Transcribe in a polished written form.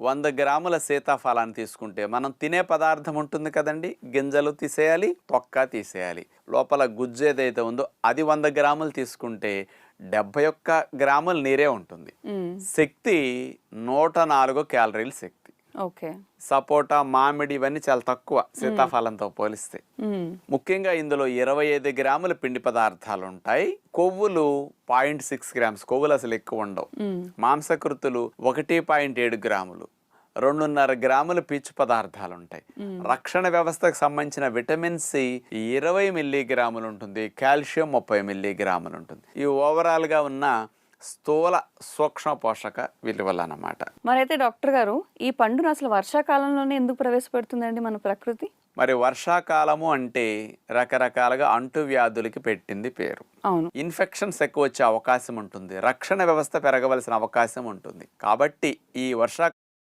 100 గ్రాముల సీతాఫలాన్ని తీసుకుంటే మనం తినే పదార్థం ఉంటుంది కదండి, గింజలు తీసేయాలి, తొక్క తీసేయాలి, లోపల గుజ్జు ఏదైతే ఉందో అది 100 గ్రాములు తీసుకుంటే 71 గ్రాముల నీరే ఉంటుంది. శక్తి 104 క్యాలరీల శక్తి. ఓకే. సపోటా, మామిడి ఇవన్నీ చాలా తక్కువ సీతాఫలంతో పోలిస్తే. ముఖ్యంగా ఇందులో 25 గ్రాముల పిండి పదార్థాలు ఉంటాయి. కొవ్వులు 0.6 గ్రామ్స్, కొవ్వులు అసలు ఎక్కువ ఉండవు. మాంసకృతులు 1.7 గ్రాములు, 2.5 గ్రాముల పీచు పదార్థాలు ఉంటాయి. రక్షణ వ్యవస్థకు సంబంధించిన విటమిన్ సి 20 మిల్లీగ్రాములు ఉంటుంది, కాల్షియం 30 మిల్లీగ్రాములు ఉంటుంది. ఈ ఓవరాల్ గా ఉన్న స్థూల సూక్ష్మ పోషక విలువలు అన్నమాట. మరైతే డాక్టర్ గారు, ఈ పండును అసలు వర్షాకాలంలోనే ఎందుకు ప్రవేశపెడుతుందండి మన ప్రకృతి? మరి వర్షాకాలము అంటే రకరకాలుగా అంటువ్యాధులకి పెట్టింది పేరు. అవును. ఇన్ఫెక్షన్స్ ఎక్కువ వచ్చే అవకాశం ఉంటుంది, రక్షణ వ్యవస్థ పెరగవలసిన అవకాశం ఉంటుంది. కాబట్టి ఈ